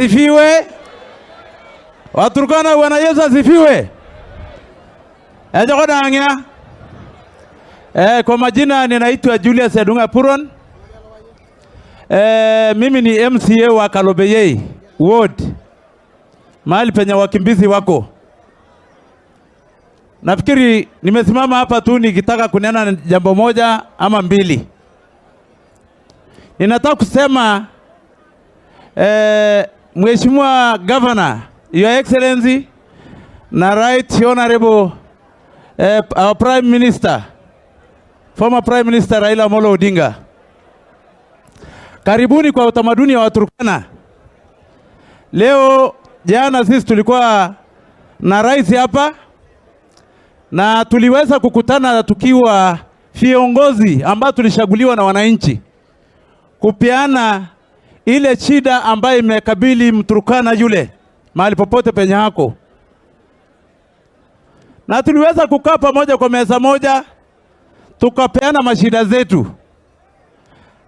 Asifiwe. Waturkana Bwana Yesu asifiwe. Ejokodangya. Kwa majina ninaitwa Julius Edunga Puron. Mimi ni MCA wa Kalobeyei Ward. Mahali penye wakimbizi wako. Nafikiri nimesimama hapa tu nikitaka kunena jambo moja ama mbili. Ninataka kusema Mheshimiwa Governor, Your Excellency na Right Honorable our Prime Minister, former Prime Minister Raila Amolo Odinga. Karibuni kwa utamaduni wa Turkana. Leo jana sisi tulikuwa na rais hapa na tuliweza kukutana tukiwa viongozi ambao tulishaguliwa na wananchi kupeana ile shida ambayo imekabili Mturkana yule mahali popote penye hako. Na tuliweza kukaa pamoja kwa meza moja tukapeana mashida zetu.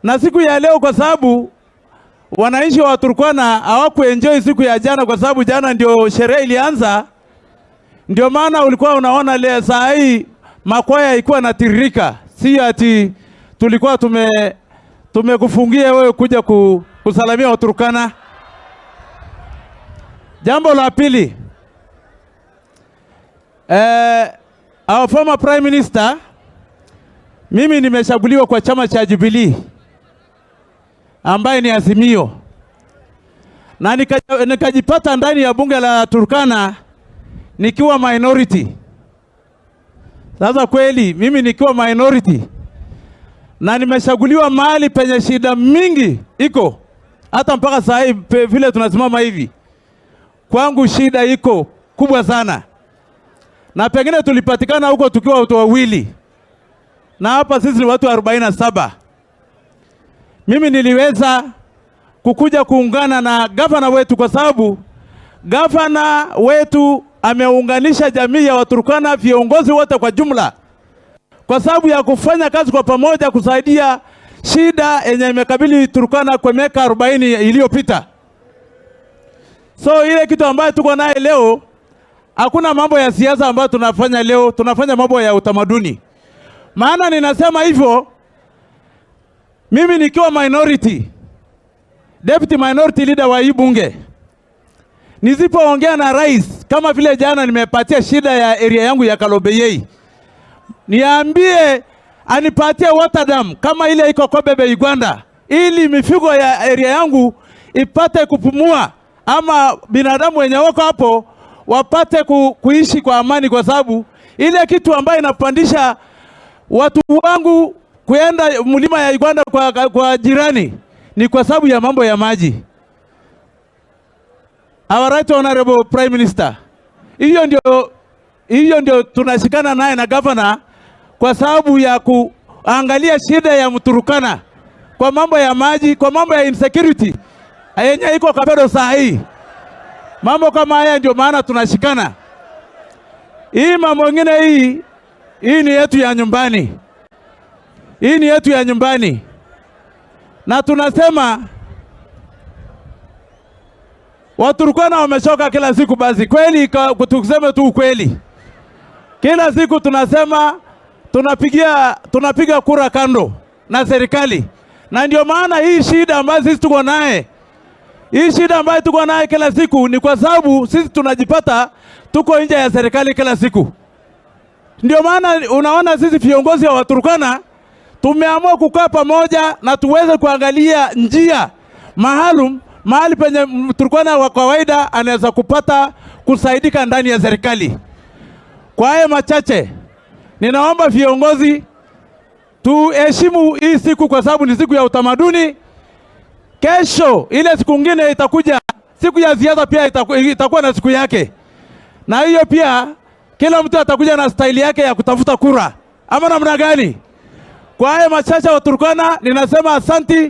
Na siku ya leo kwa sababu wananchi wa Turkana hawakuenjoy siku ya jana kwa sababu jana ndio sherehe ilianza, ndio maana ulikuwa unaona leo saa hii makwaya ilikuwa natiririka. Si ati tulikuwa tumekufungia wewe kuja kusalamia Waturkana. Jambo la pili, our former Prime Minister, mimi nimeshaguliwa kwa chama cha Jubilee ambaye ni Azimio, na nikajipata ndani ya bunge la Turkana nikiwa minority. Sasa kweli mimi nikiwa minority na nimeshaguliwa mahali penye shida mingi iko, hata mpaka saa hii vile tunasimama hivi kwangu shida iko kubwa sana, na pengine tulipatikana huko tukiwa watu wawili na hapa sisi ni watu 47. Mimi niliweza kukuja kuungana na gavana wetu kwa sababu gavana wetu ameunganisha jamii ya Waturkana, viongozi wote kwa jumla, kwa sababu ya kufanya kazi kwa pamoja kusaidia shida yenye imekabili Turkana kwa miaka 40 iliyopita. So ile kitu ambayo tuko naye leo, hakuna mambo ya siasa ambayo tunafanya leo, tunafanya mambo ya utamaduni. Maana ninasema hivyo, mimi nikiwa minority, deputy minority leader wa hii bunge, nisipoongea na rais kama vile jana nimepatia shida ya area yangu ya Kalobeyei, niambie anipatie water dam kama ile iko Kobebe Uganda, ili mifugo ya area yangu ipate kupumua, ama binadamu wenye wako hapo wapate kuishi kwa amani, kwa sababu ile kitu ambayo inapandisha watu wangu kuenda mlima ya Uganda kwa jirani ni kwa sababu ya mambo ya maji. Our Right Honorable Prime Minister, hiyo ndio tunashikana naye na governor kwa sababu ya kuangalia shida ya Mturkana kwa mambo ya maji, kwa mambo ya insecurity yenye iko Kapedo saa hii. Mambo kama haya ndio maana tunashikana. Hii mambo mengine hii ni yetu ya nyumbani. Hii ni yetu ya nyumbani. Na tunasema Waturkana wamechoka kila siku basi. Kweli tuseme tu ukweli. Kila siku tunasema tunapiga kura kando na serikali. Na ndio maana hii shida ambayo sisi tuko naye, hii shida ambayo tuko naye kila siku ni kwa sababu sisi tunajipata tuko nje ya serikali kila siku. Ndio maana unaona sisi viongozi wa Waturkana tumeamua kukaa pamoja na tuweze kuangalia njia mahali penye Mturkana wa kawaida anaweza kupata kusaidika ndani ya serikali. Kwa haya machache, ninaomba viongozi tuheshimu hii siku kwa sababu ni siku ya utamaduni. Kesho ile siku nyingine itakuja, siku ya ziada pia itakuwa na siku yake. Na hiyo pia kila mtu atakuja na style yake ya kutafuta kura. Ama namna gani? Kwa haya machache wa Turkana ninasema asanti.